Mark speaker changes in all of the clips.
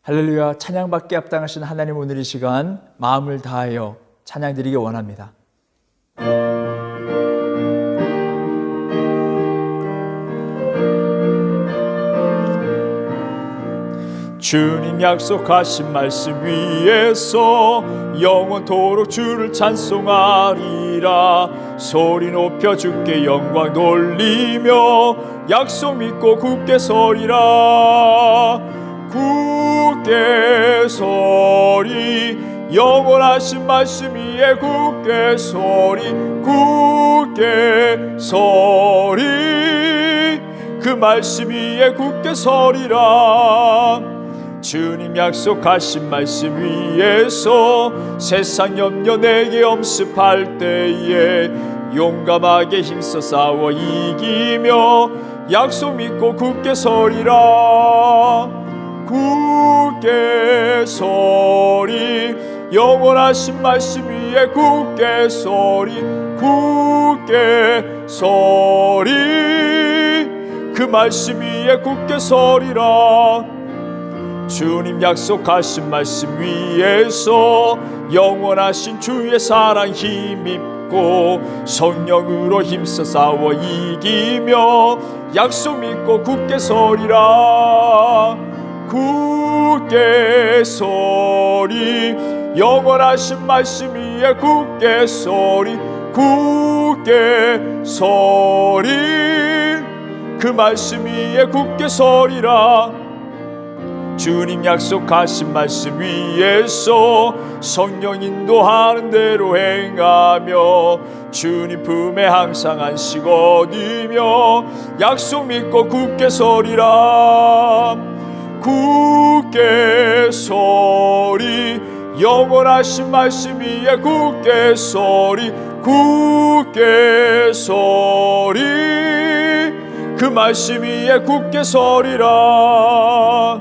Speaker 1: 할렐루야. 찬양받기에 합당하신 하나님, 오늘 이 시간 마음을 다하여 찬양드리기 원합니다. 주님 약속하신 말씀 위에서 영원토록 주를 찬송하리라. 소리 높여 주께 영광 돌리며 약속 믿고 굳게 서리라. 굳게 서리, 영원하신 말씀 위에 굳게 서리. 굳게 서리, 그 말씀 위에 굳게 서리라. 주님 약속하신 말씀 위에서 세상 염려 내게 엄습할 때에 용감하게 힘써 싸워 이기며 약속 믿고 굳게 서리라. 굳게 서리, 영원하신 말씀 위에 굳게 서리. 굳게 서리, 그 말씀 위에 굳게 서리라. 주님 약속하신 말씀 위에서 영원하신 주의 사랑 힘입고 성령으로 힘써 싸워 이기며 약속 믿고 굳게 서리라. 굳게 서리, 영원하신 말씀 위에 굳게 서리. 굳게 서리, 그 말씀 위에 굳게 서리라. 주님 약속하신 말씀 위에서 성령 인도하는 대로 행하며 주님 품에 항상 안식 얻으며 약속 믿고 굳게 서리라. 굳게 서리, 영원하신 말씀 위에 굳게 서리. 굳게 서리, 그 말씀 위에 굳게 서리라.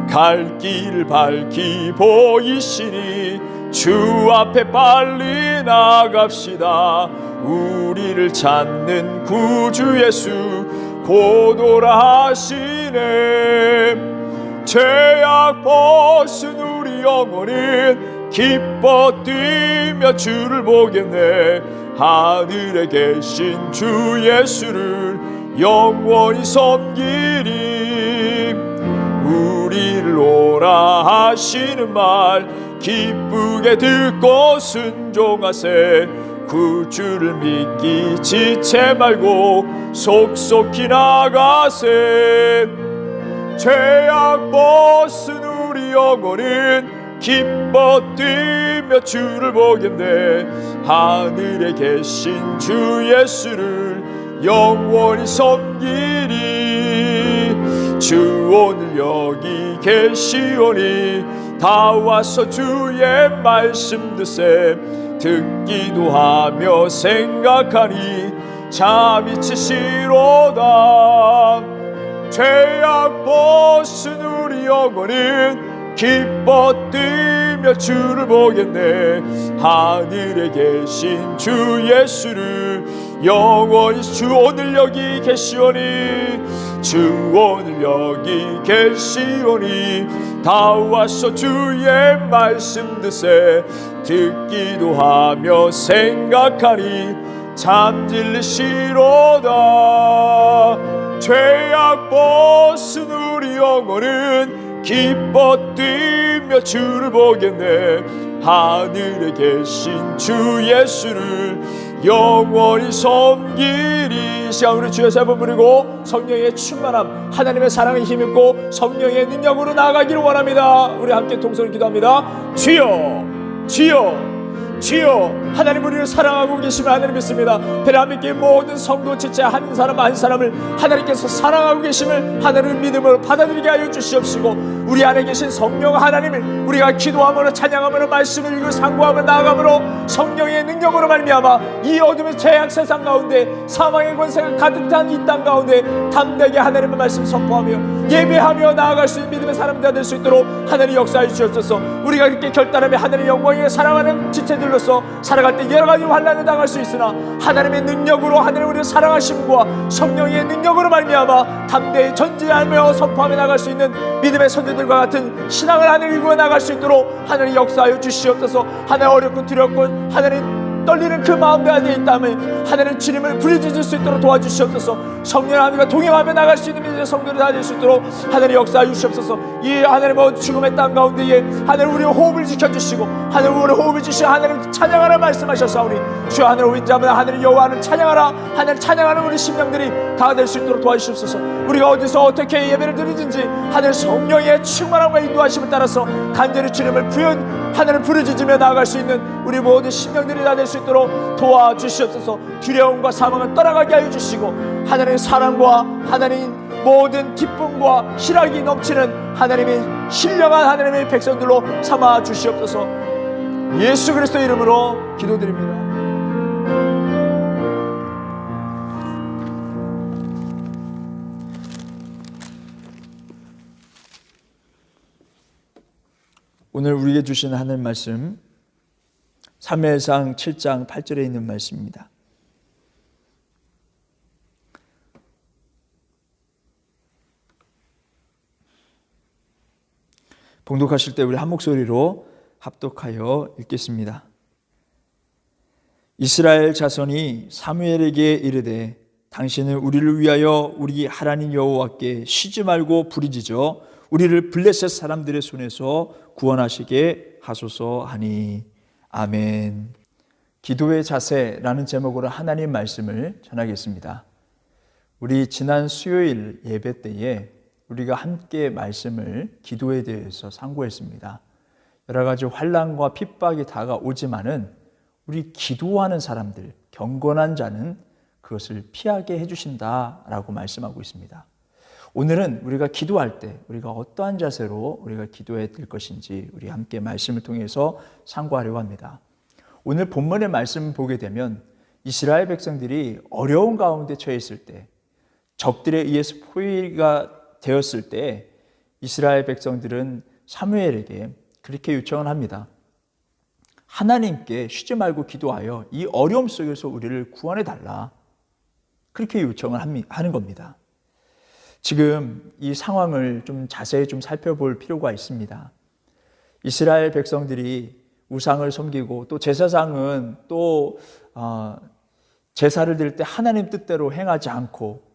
Speaker 1: 갈 길을 밝히 보이시니 주 앞에 빨리 나갑시다. 우리를 찾는 구주 예수 곧 오라 하시네. 죄악 벗은 우리 영혼은 기뻐 뛰며 주를 보겠네. 하늘에 계신 주 예수를 영원히 섬기리. 우리를 오라 하시는 말 기쁘게 듣고 순종하세. 구주를 믿기 지체 말고 속속히 나가세. 죄악 벗은 우리 영혼은 기뻐 뛰며 주를 보겠네. 하늘에 계신 주 예수를 영원히 섬기리. 주 오늘 여기 계시오니 다 와서 주의 말씀 듣세. 듣기도 하며 생각하니 잠이 치시로다. 죄악 벗은 우리 영혼은 기뻐 뛰며 주를 보겠네. 하늘에 계신 주 예수를 영원히. 주 오늘 여기 계시오니, 주 오늘 여기 계시오니 다 와서 주의 말씀 듣세. 듣기도 하며 생각하니 잠들리시로다. 죄악 벗은 우리 영혼은 기뻐 뛰며 주를 보겠네. 하늘에 계신 주 예수를 영원히 섬기리. 시간 우리 주여 세 번 부르고 성령의 충만함, 하나님의 사랑에 힘입고 성령의 능력으로 나아가기를 원합니다. 우리 함께 동서로 기도합니다. 주여, 주여, 주여. 하나님 우리를 사랑하고 계시면 하나님 믿습니다. 대한민국의 모든 성도 지체 한 사람 한 사람을 하나님께서 사랑하고 계심을 하나님을 믿음으로 받아들이게 하여 주시옵시고, 우리 안에 계신 성령 하나님을 우리가 기도하므로 찬양하므로 말씀을 읽고 상고하며 나아가므로 성령의 능력으로 말미암아 이 어둠의 죄악 세상 가운데 사망의 권세가 가득 찬 이 땅 가운데 담대하게 하나님의 말씀 선포하며 예배하며 나아갈 수 있는 믿음의 사람들 될 수 있도록 하나님 역사해 주시옵소서. 우리가 그렇게 결단하며 하나님의 영광에 사랑하는 지체들 백성들로서 살아갈 때 여러 가지 환난을 당할 수 있으나 하나님의 능력으로, 하나님 우리를 사랑하심과 성령의 능력으로 말미암아 담대히 전진하며 선포하며 나갈 수 있는 믿음의 선조들과 같은 신앙을 하나님 일구어 나갈 수 있도록 하나님 역사하여 주시옵소서. 하나님 어렵고 두렵고 하나님 떨리는 그 마음 가운데 있다면 하나님 주님을 부르짖을 수 있도록 도와주시옵소서. 성령 하나님과 동행하며 나갈 수 있는 믿음의 성도를 다 될 수 있도록 하나님 역사하여 주시옵소서. 이 하나님 죽음의 땅 가운데에 하나님 우리의 호흡을 지켜주시고 하나님 우리의 호흡을 주시고 하나님 찬양하라 말씀하셨사오니 주여 하나님 윈자면 하나님 여호와를 찬양하라. 하나님 찬양하는 우리 심령들이 다 될 수 있도록 도와주시옵소서. 우리가 어디서 어떻게 예배를 드리든지 하나님 성령의 충만함과 인도하심을 따라서 간절히 주님을 하나님 부르짖으며 나아갈 수 있는 우리 모든 심령들이 다 될 수 있도록 도와주시옵소서. 두려움과 사망을 떠나가게 하여 주시고 하나님의 사랑과 하나님 모든 기쁨과 희락이 넘치는 하나님의 신령한 하나님의 백성들로 삼아 주시옵소서. 예수 그리스도의 이름으로 기도드립니다. 오늘 우리에게 주신 하나님 말씀 사무엘상 7장 8절에 있는 말씀입니다. 봉독하실 때 우리 한 목소리로 합독하여 읽겠습니다. 이스라엘 자손이 사무엘에게 이르되 당신은 우리를 위하여 우리 하나님 여호와께 쉬지 말고 부르짖어 우리를 블레셋 사람들의 손에서 구원하시게 하소서 하니 아멘. 기도의 자세라는 제목으로 하나님 말씀을 전하겠습니다. 우리 지난 수요일 예배 때에 우리가 함께 말씀을 기도에 대해서 상고했습니다. 여러 가지 환난과 핍박이 다가오지만은 우리 기도하는 사람들, 경건한 자는 그것을 피하게 해주신다라고 말씀하고 있습니다. 오늘은 우리가 기도할 때 우리가 어떠한 자세로 우리가 기도해야 될 것인지 우리 함께 말씀을 통해서 상고하려고 합니다. 오늘 본문의 말씀을 보게 되면 이스라엘 백성들이 어려운 가운데 처해 있을 때, 적들에 의해서 포위가 되었을 때 이스라엘 백성들은 사무엘에게 그렇게 요청을 합니다. 하나님께 쉬지 말고 기도하여 이 어려움 속에서 우리를 구원해 달라. 그렇게 요청을 하는 겁니다. 지금 이 상황을 좀 자세히 좀 살펴볼 필요가 있습니다. 이스라엘 백성들이 우상을 섬기고 또 제사장은 또 제사를 드릴 때 하나님 뜻대로 행하지 않고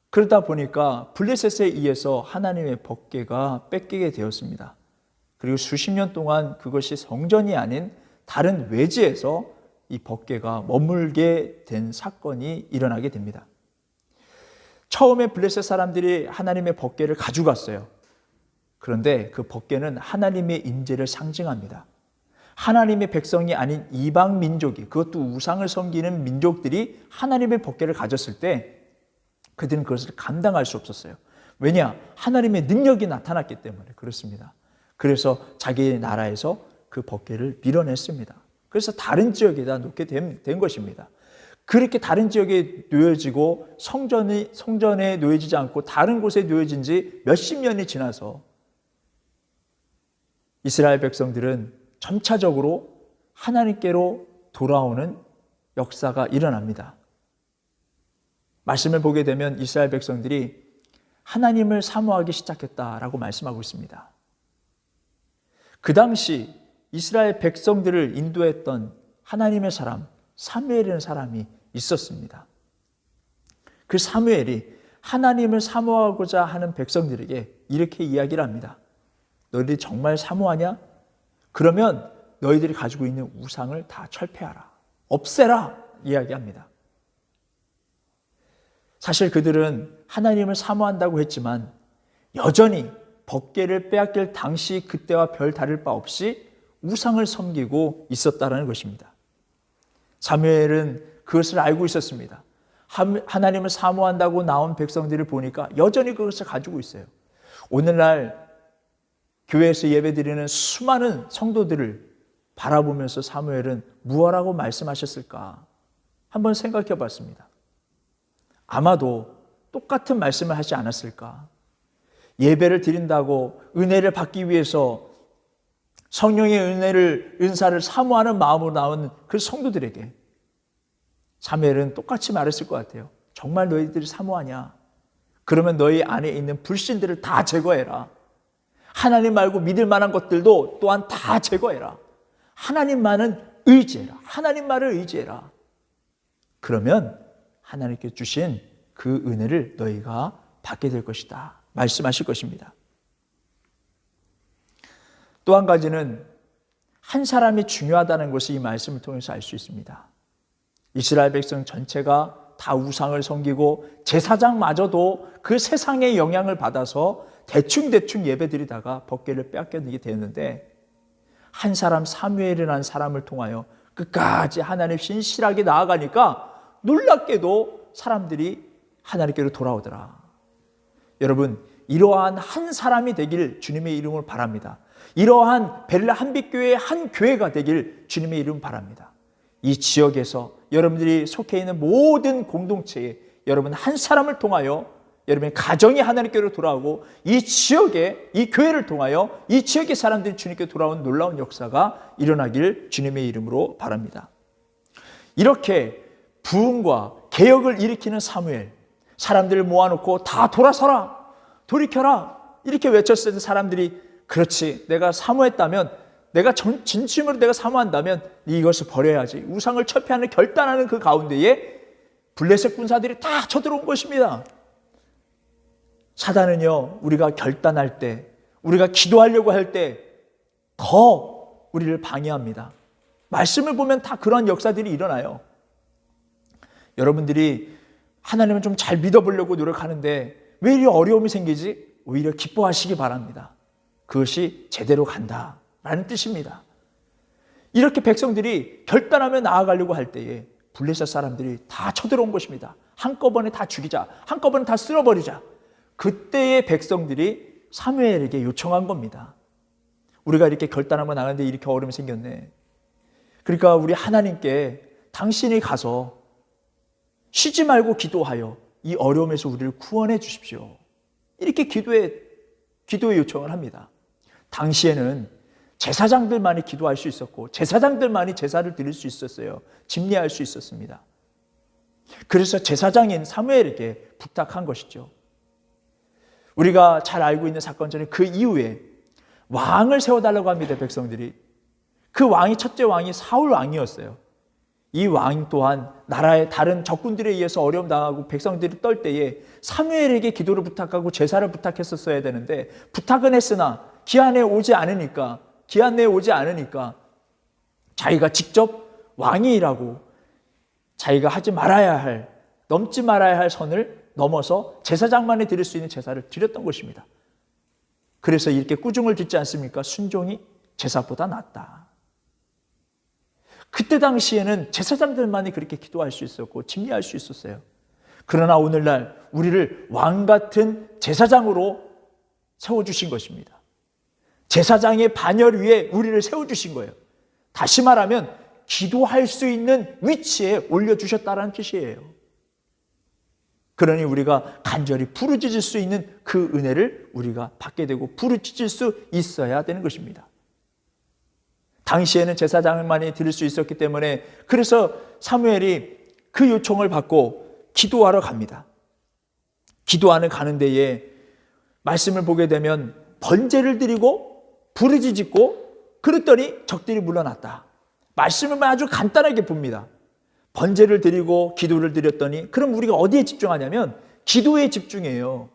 Speaker 1: 그러다 보니까 블레셋에 의해서 하나님의 법궤가 뺏기게 되었습니다. 그리고 수십 년 동안 그것이 성전이 아닌 다른 외지에서 이 법궤가 머물게 된 사건이 일어나게 됩니다. 처음에 블레셋 사람들이 하나님의 법궤를 가져갔어요. 그런데 그 법궤는 하나님의 임재를 상징합니다. 하나님의 백성이 아닌 이방 민족이, 그것도 우상을 섬기는 민족들이 하나님의 법궤를 가졌을 때 그들은 그것을 감당할 수 없었어요. 왜냐? 하나님의 능력이 나타났기 때문에 그렇습니다. 그래서 자기 나라에서 그 법궤를 밀어냈습니다. 그래서 다른 지역에다 놓게 된 것입니다. 그렇게 다른 지역에 놓여지고 성전에 놓여지지 않고 다른 곳에 놓여진 지 몇십 년이 지나서 이스라엘 백성들은 점차적으로 하나님께로 돌아오는 역사가 일어납니다. 말씀을 보게 되면 이스라엘 백성들이 하나님을 사모하기 시작했다라고 말씀하고 있습니다. 그 당시 이스라엘 백성들을 인도했던 하나님의 사람 사무엘이라는 사람이 있었습니다. 그 사무엘이 하나님을 사모하고자 하는 백성들에게 이렇게 이야기를 합니다. 너희들이 정말 사모하냐? 그러면 너희들이 가지고 있는 우상을 다 철폐하라. 없애라. 이야기합니다. 사실 그들은 하나님을 사모한다고 했지만 여전히 법궤를 빼앗길 당시 그때와 별 다를 바 없이 우상을 섬기고 있었다는 것입니다. 사무엘은 그것을 알고 있었습니다. 하나님을 사모한다고 나온 백성들을 보니까 여전히 그것을 가지고 있어요. 오늘날 교회에서 예배드리는 수많은 성도들을 바라보면서 사무엘은 무엇라고 말씀하셨을까? 한번 생각해 봤습니다. 아마도 똑같은 말씀을 하지 않았을까? 예배를 드린다고 은혜를 받기 위해서
Speaker 2: 성령의 은사를 사모하는 마음으로 나온 그 성도들에게 사무엘은 똑같이 말했을 것 같아요. 정말 너희들이 사모하냐? 그러면 너희 안에 있는 불신들을 다 제거해라. 하나님 말고 믿을 만한 것들도 또한 다 제거해라. 하나님만은 의지해라. 하나님 말을 의지해라. 그러면 하나님께 주신 그 은혜를 너희가 받게 될 것이다. 말씀하실 것입니다. 또 한 가지는 한 사람이 중요하다는 것을 이 말씀을 통해서 알 수 있습니다. 이스라엘 백성 전체가 다 우상을 섬기고 제사장마저도 그 세상의 영향을 받아서 대충 예배드리다가 법궤를 빼앗기게 되었는데 한 사람 사무엘이라는 사람을 통하여 끝까지 하나님 신실하게 나아가니까 놀랍게도 사람들이 하나님께로 돌아오더라. 여러분, 이러한 한 사람이 되길 주님의 이름으로 바랍니다. 이러한 베를라 한빛교회의 한 교회가 되길 주님의 이름 바랍니다. 이 지역에서 여러분들이 속해 있는 모든 공동체에 여러분 한 사람을 통하여 여러분의 가정이 하나님께로 돌아오고 이 지역에 이 교회를 통하여 이 지역의 사람들이 주님께 돌아온 놀라운 역사가 일어나길 주님의 이름으로 바랍니다. 이렇게 부흥과 개혁을 일으키는 사무엘, 사람들을 모아놓고 다 돌아서라, 돌이켜라 이렇게 외쳤을 때 사람들이 그렇지, 내가 사모했다면, 내가 진심으로 내가 사모한다면 이것을 버려야지. 우상을 철폐하는 결단하는 그 가운데에 블레셋 군사들이 다 쳐들어온 것입니다. 사단은요, 우리가 결단할 때, 우리가 기도하려고 할 때 더 우리를 방해합니다. 말씀을 보면 다 그런 역사들이 일어나요. 여러분들이 하나님을 좀 잘 믿어보려고 노력하는데 왜 이리 어려움이 생기지? 오히려 기뻐하시기 바랍니다. 그것이 제대로 간다라는 뜻입니다. 이렇게 백성들이 결단하며 나아가려고 할 때에 블레셋 사람들이 다 쳐들어온 것입니다. 한꺼번에 다 죽이자, 한꺼번에 다 쓸어버리자. 그때의 백성들이 사무엘에게 요청한 겁니다. 우리가 이렇게 결단하며 나가는데 이렇게 어려움이 생겼네. 그러니까 우리 하나님께 당신이 가서 쉬지 말고 기도하여 이 어려움에서 우리를 구원해 주십시오. 이렇게 기도의 요청을 합니다. 당시에는 제사장들만이 기도할 수 있었고 제사장들만이 제사를 드릴 수 있었어요. 집례할 수 있었습니다. 그래서 제사장인 사무엘에게 부탁한 것이죠. 우리가 잘 알고 있는 사건처럼 그 이후에 왕을 세워달라고 합니다. 백성들이. 그 왕이 첫째 왕이 사울 왕이었어요. 이 왕 또한 나라의 다른 적군들에 의해서 어려움 당하고 백성들이 떨 때에 사무엘에게 기도를 부탁하고 제사를 부탁했었어야 되는데 부탁은 했으나 기한 내에 오지 않으니까 자기가 직접 왕이라고 자기가 하지 말아야 할, 넘지 말아야 할 선을 넘어서 제사장만이 드릴 수 있는 제사를 드렸던 것입니다. 그래서 이렇게 꾸중을 듣지 않습니까? 순종이 제사보다 낫다. 그때 당시에는 제사장들만이 그렇게 기도할 수 있었고 집례할 수 있었어요. 그러나 오늘날 우리를 왕 같은 제사장으로 세워주신 것입니다. 제사장의 반열 위에 우리를 세워주신 거예요. 다시 말하면 기도할 수 있는 위치에 올려주셨다는 뜻이에요. 그러니 우리가 간절히 부르짖을 수 있는 그 은혜를 우리가 받게 되고 부르짖을 수 있어야 되는 것입니다. 당시에는 제사장만이 드릴 수 있었기 때문에 그래서 사무엘이 그 요청을 받고 기도하러 갑니다. 기도하는 가는 데에 말씀을 보게 되면 번제를 드리고 부르짖고 그랬더니 적들이 물러났다. 말씀을 아주 간단하게 봅니다. 번제를 드리고 기도를 드렸더니 그럼 우리가 어디에 집중하냐면 기도에 집중해요.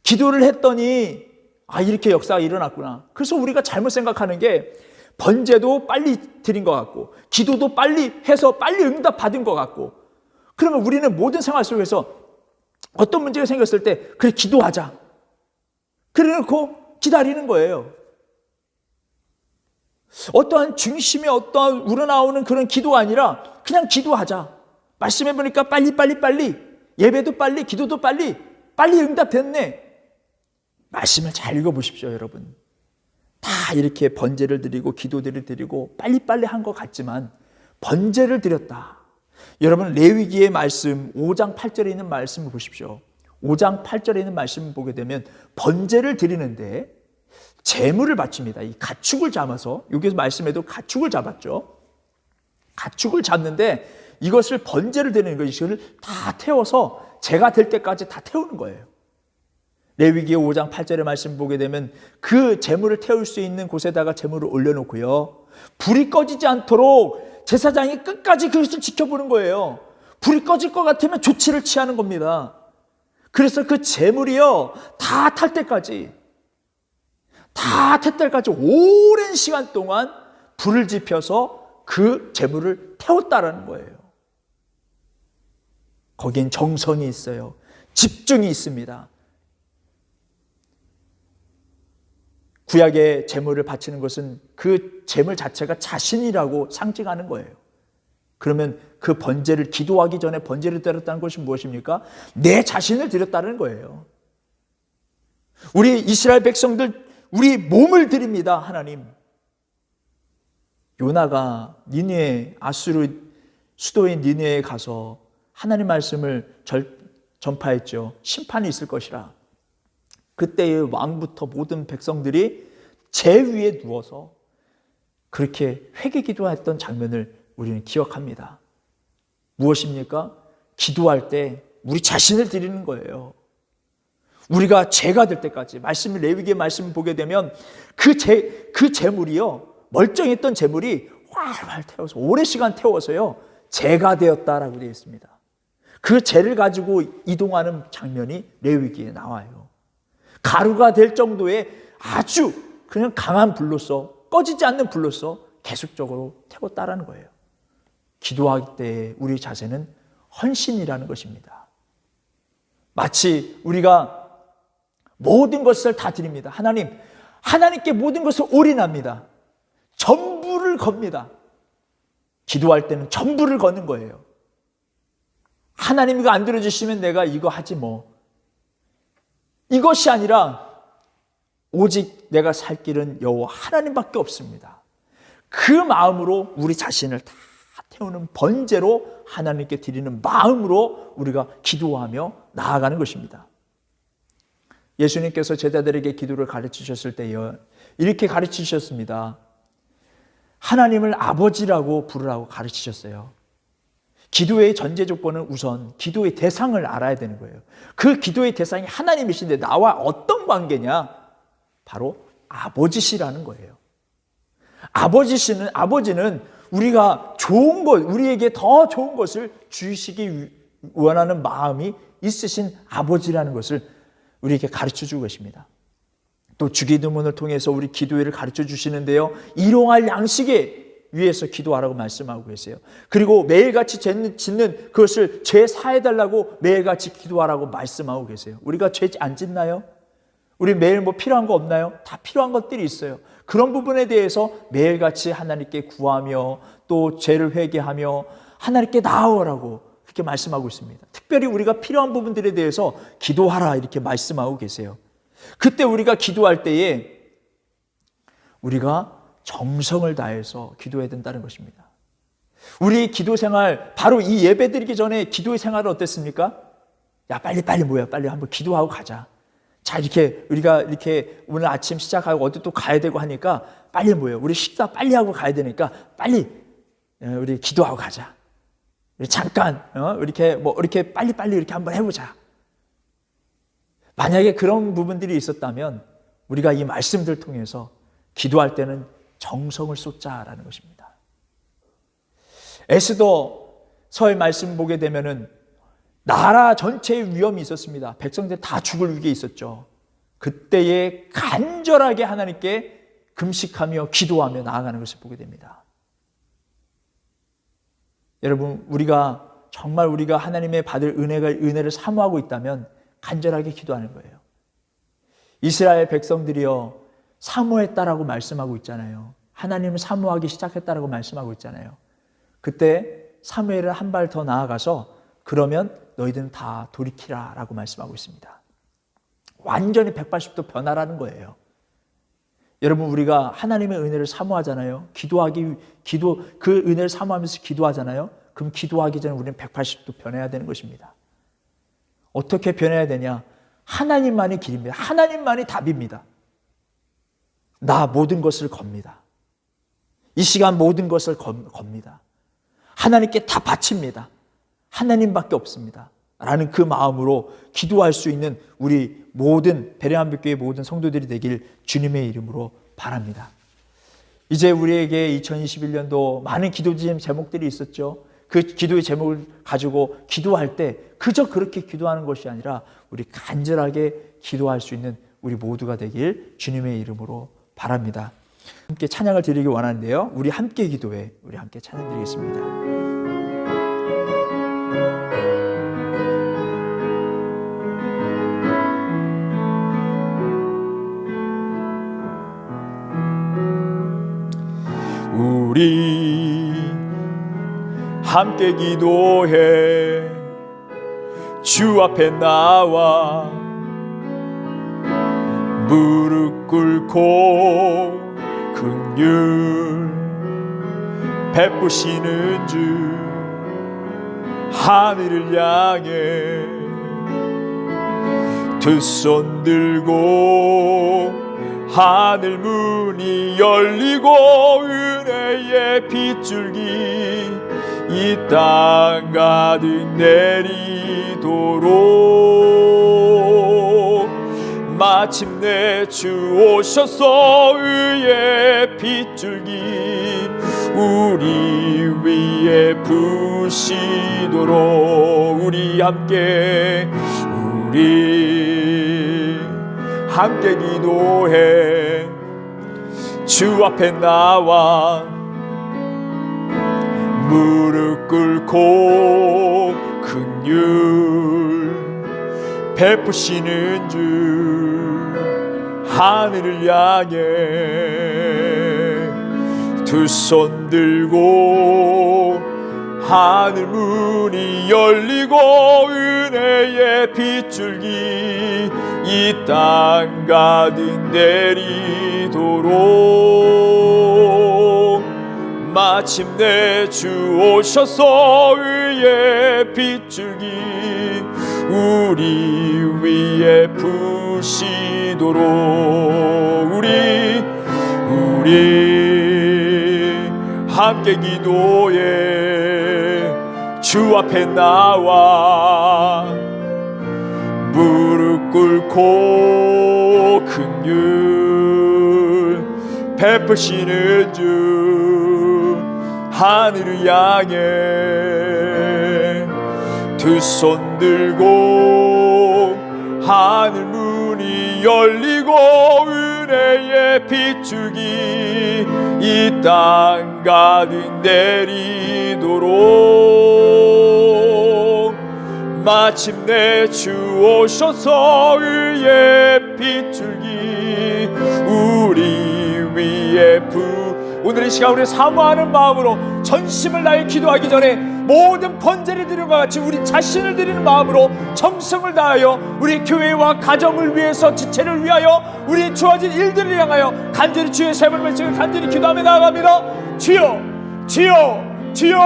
Speaker 2: 기도를 했더니 이렇게 역사가 일어났구나. 그래서 우리가 잘못 생각하는 게 번제도 빨리 드린 것 같고 기도도 빨리 해서 빨리 응답 받은 것 같고 그러면 우리는 모든 생활 속에서 어떤 문제가 생겼을 때 그래 기도하자. 그래 놓고 기다리는 거예요. 어떠한 중심에 어떠한 우러나오는 그런 기도가 아니라 그냥 기도하자. 말씀해 보니까 빨리 예배도 빨리 기도도 빨리 응답됐네. 말씀을 잘 읽어보십시오. 여러분 다 이렇게 번제를 드리고 기도들을 드리고 빨리 한 것 같지만 번제를 드렸다. 여러분 레위기의 말씀 5장 8절에 있는 말씀을 보십시오. 5장 8절에 있는 말씀을 보게 되면 번제를 드리는데 제물을 바칩니다. 이 가축을 잡아서, 여기서 말씀에도 가축을 잡았죠. 가축을 잡는데 이것을 번제를 드리는 거예요. 이것을 다 태워서 제가 될 때까지 다 태우는 거예요. 레위기 5장 8절의 말씀 보게 되면 그 제물을 태울 수 있는 곳에다가 제물을 올려놓고요, 불이 꺼지지 않도록 제사장이 끝까지 그것을 지켜보는 거예요. 불이 꺼질 것 같으면 조치를 취하는 겁니다. 그래서 그 제물이요, 다 탈 때까지 오랜 시간 동안 불을 지펴서 그 제물을 태웠다라는 거예요. 거기엔 정성이 있어요. 집중이 있습니다. 구약의 제물을 바치는 것은 그 제물 자체가 자신이라고 상징하는 거예요. 그러면 그 번제를, 기도하기 전에 번제를 드렸다는 것이 무엇입니까? 내 자신을 드렸다는 거예요. 우리 이스라엘 백성들, 우리 몸을 드립니다. 하나님. 요나가 니느웨, 아수르 수도인 니느웨에 가서 하나님 말씀을 전파했죠. 심판이 있을 것이라. 그때의 왕부터 모든 백성들이 제 위에 누워서 그렇게 회개 기도했던 장면을 우리는 기억합니다. 무엇입니까? 기도할 때 우리 자신을 드리는 거예요. 우리가 죄가 될 때까지, 말씀을, 레위기의 말씀을 보게 되면 그 제물이요, 멀쩡했던 제물이 활활 태워서, 오랜 시간 태워서요, 죄가 되었다라고 되어 있습니다. 그 죄를 가지고 이동하는 장면이 레위기에 나와요. 가루가 될 정도의 아주 그냥 강한 불로서, 꺼지지 않는 불로서 계속적으로 태웠다라는 거예요. 기도할 때 우리 자세는 헌신이라는 것입니다. 마치 우리가 모든 것을 다 드립니다. 하나님께 모든 것을 올인합니다. 전부를 겁니다. 기도할 때는 전부를 거는 거예요. 하나님 이거 안 들어주시면 내가 이거 하지 뭐. 이것이 아니라 오직 내가 살 길은 여호와 하나님밖에 없습니다. 그 마음으로 우리 자신을 다 태우는 번제로 하나님께 드리는 마음으로 우리가 기도하며 나아가는 것입니다. 예수님께서 제자들에게 기도를 가르치셨을 때요, 이렇게 가르치셨습니다. 하나님을 아버지라고 부르라고 가르치셨어요. 기도의 전제 조건은 우선 기도의 대상을 알아야 되는 거예요. 그 기도의 대상이 하나님이신데 나와 어떤 관계냐? 바로 아버지시라는 거예요. 아버지는 우리가 좋은 것, 우리에게 더 좋은 것을 주시기 원하는 마음이 있으신 아버지라는 것을 우리에게 가르쳐 주고 계십니다. 또 주기도문을 통해서 우리 기도회를 가르쳐 주시는데요, 일용할 양식에 위해서 기도하라고 말씀하고 계세요. 그리고 매일같이 짓는 그것을 죄 사해달라고 매일같이 기도하라고 말씀하고 계세요. 우리가 죄 안 짓나요? 우리 매일 뭐 필요한 거 없나요? 다 필요한 것들이 있어요. 그런 부분에 대해서 매일같이 하나님께 구하며 또 죄를 회개하며 하나님께 나아오라고 그렇게 말씀하고 있습니다. 특별히 우리가 필요한 부분들에 대해서 기도하라 이렇게 말씀하고 계세요. 그때 우리가 기도할 때에 우리가 정성을 다해서 기도해야 된다는 것입니다. 우리 기도 생활, 바로 이 예배 드리기 전에 기도의 생활은 어땠습니까? 야, 빨리 모여. 빨리 한번 기도하고 가자. 자, 우리가 오늘 아침 시작하고 어디 또 가야 되고 하니까 빨리 모여. 우리 식사 빨리 하고 가야 되니까 빨리 우리 기도하고 가자. 우리 잠깐 이렇게 빨리 이렇게 한번 해보자. 만약에 그런 부분들이 있었다면 우리가 이 말씀들 통해서 기도할 때는 정성을 쏟자라는 것입니다. 에스더서의 말씀 보게 되면은 나라 전체의 위험이 있었습니다. 백성들 다 죽을 위기에 있었죠. 그때에 간절하게 하나님께 금식하며 기도하며 나아가는 것을 보게 됩니다. 여러분, 정말 우리가 하나님의 받을 은혜를 사모하고 있다면 간절하게 기도하는 거예요. 이스라엘 백성들이요, 사모했다라고 말씀하고 있잖아요. 하나님을 사모하기 시작했다라고 말씀하고 있잖아요. 그때 사무엘은 한 발 더 나아가서 그러면 너희들은 다 돌이키라 라고 말씀하고 있습니다. 완전히 180도 변화라는 거예요. 여러분, 우리가 하나님의 은혜를 사모하잖아요. 그 은혜를 사모하면서 기도하잖아요. 그럼 기도하기 전에 우리는 180도 변해야 되는 것입니다. 어떻게 변해야 되냐? 하나님만이 길입니다. 하나님만이 답입니다. 나 모든 것을 겁니다. 이 시간 모든 것을 겁니다. 하나님께 다 바칩니다. 하나님밖에 없습니다. 라는 그 마음으로 기도할 수 있는 우리 모든 베레한빛교회 모든 성도들이 되길 주님의 이름으로 바랍니다. 이제 우리에게 2021년도 많은 기도 제목들이 있었죠. 그 기도의 제목을 가지고 기도할 때 그저 그렇게 기도하는 것이 아니라 우리 간절하게 기도할 수 있는 우리 모두가 되길 주님의 이름으로 바랍니다. 함께 찬양을 드리기 원하는데요. 우리 함께 기도해. 우리 함께 찬양 드리겠습니다.
Speaker 1: 우리 함께 기도해 주 앞에 나와 무릎 꿇고 긍휼 베푸시는 주 하늘을 향해 두 손 들고 하늘 문이 열리고 은혜의 빗줄기 이 땅 가득 내리도록 마침내 주 오셔서 의의 빗줄기 우리 위에 부시도록 우리 함께 기도해 주 앞에 나와 무릎 꿇고 긍휼 베푸시는 주 하늘을 향해 두 손 들고 하늘 문이 열리고 은혜의 빗줄기 이 땅 가득 내리도록 마침내 주 오셔서 의의 빗줄기 우리 위에 부시도록 우리 함께 기도해 주 앞에 나와 무릎 꿇고 긍휼 베푸시는 주 하늘을 향해 두 손 들고 하늘 문이 열리고 은혜의 빗줄기 이 땅 가득 내리도록 마침내 주 오셔서 의의 빗줄기 우리 위에 오늘 이 시간 우리 사모하는 마음으로 전심을 다해 기도하기 전에 모든 번제를 드리는 것 같이 우리 자신을 드리는 마음으로 정성을 다하여 우리 교회와 가정을 위해서 지체를 위하여 우리 주어진 일들을 향하여 간절히 주의 세번을 외치고 간절히 기도하며 나아갑니다. 주여 주여 주여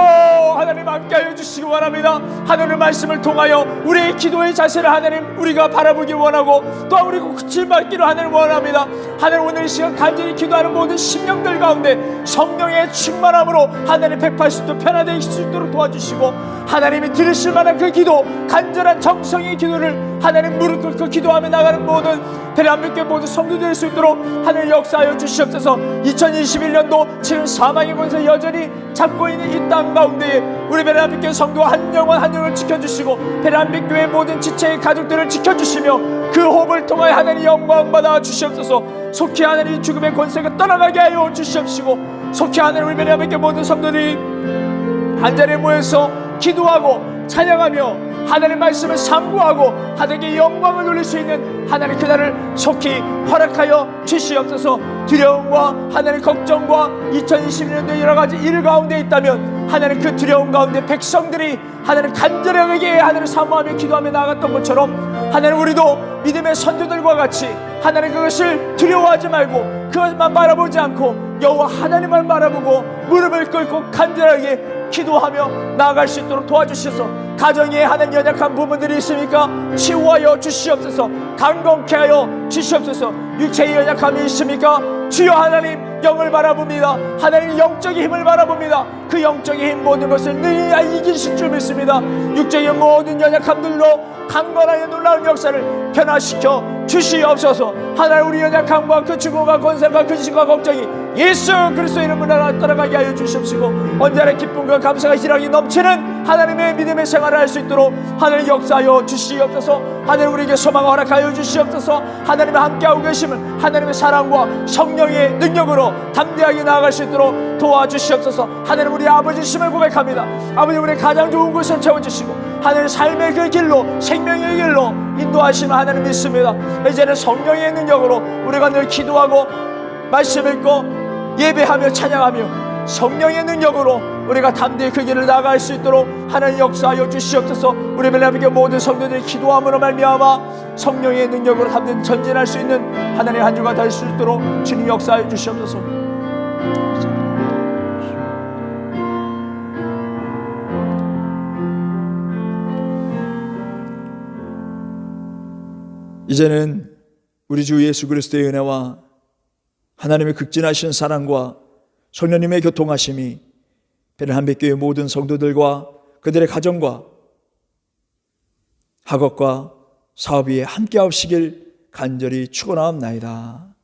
Speaker 1: 하나님 함께하여 주시기 원합니다. 하나님의 말씀을 통하여 우리의 기도의 자세를 하나님 우리가 바라보기 원하고 또한 우리가 구칠받기를 하나님 원합니다. 하나님 오늘 이 시간 간절히 기도하는 모든 심령들 가운데 성령의 충만함으로 하나님 180도 변화되실 수 있도록 도와주시고 하나님이 들으실 만한 그 기도 간절한 정성의 기도를 하나님 무릎 꿇고 기도하며 나가는 모든 대한민국의 모든 성도들 될 수 있도록 하나님 역사하여 주시옵소서. 2021년도 지금 사망의 권세 여전히 잡고 있는 이 땅 가운데 우리 베레한빛교회 성도 한 영혼 한 영혼을 지켜주시고 베레한빛교회 모든 지체의 가족들을 지켜주시며 그 호흡을 통하여 하나님 영광 받아 주시옵소서. 속히 하나님 죽음의 권세가 떠나가게 하여 주시옵시고 속히 하나님 우리 베레한빛교회 모든 성도들이 한자리에 모여서 기도하고 찬양하며 하나님의 말씀을 상고하고 하나님께 영광을 돌릴 수 있는 하나님 그날을 속히 허락하여 주시옵소서. 두려움과 하나님 걱정과 2021년도 여러가지 일 가운데 있다면 하나님 그 두려움 가운데 백성들이 하나님 간절하게 하나님 사모하며 기도하며 나아갔던 것처럼 하나님 우리도 믿음의 선조들과 같이 하나님 그것을 두려워하지 말고 그것만 바라보지 않고 여호와 하나님을 바라보고 무릎을 꿇고 간절하게 기도하며 나아갈 수 있도록 도와주셔서 가정에 하나님 연약한 부분들이 있습니까? 치유하여 주시옵소서. 강건케 하여 주시옵소서. 육체의 연약함이 있습니까?
Speaker 2: 주여 하나님 영을 바라봅니다. 하나님 영적인 힘을 바라봅니다. 그 영적인 힘 모든 것을 능히 이기실 줄 믿습니다. 육적인 모든 연약함들로 강건하게 놀라운 역사를 변화시켜 주시옵소서. 하나님 우리 연약함과 그 죽음과 권세와 근심과 걱정이 예수 그리스도 이름으로 떠나가게 하여 주시옵시고 언제나 기쁨과 감사가 희락이 넘치는 하나님의 믿음의 생활을 할 수 있도록 하나님 역사하여 주시옵소서. 하나님 우리에게 소망을 허락하여 주시옵소서. 하나님의 함께하고 계심을 하나님의 사랑과 성령의 능력으로 담대하게 나아갈 수 있도록 도와주시옵소서. 하나님 우리 아버지심을 고백합니다. 아버지 우리 가장 좋은 곳을 채워주시고 하나님 삶의 그 길로 생명의 길로 인도하시는 하나님 믿습니다. 이제는 성령의 능력으로 우리가 늘 기도하고 말씀 읽고 예배하며 찬양하며 성령의 능력으로 우리가 담대히 그 길을 나아갈 수 있도록 하나님 역사하여 주시옵소서. 우리 멜라비교 모든 성도들이 기도함으로 말미암아 성령의 능력으로 담대히 전진할 수 있는 하나님의 한 주가 될 수 있도록 주님 역사하여 주시옵소서. 이제는 우리 주 예수 그리스도의 은혜와 하나님의 극진하신 사랑과 성령님의 교통하심이 베들레헴교회 모든 성도들과 그들의 가정과 학업과 사업 위에 함께하시길 간절히 축원하옵나이다.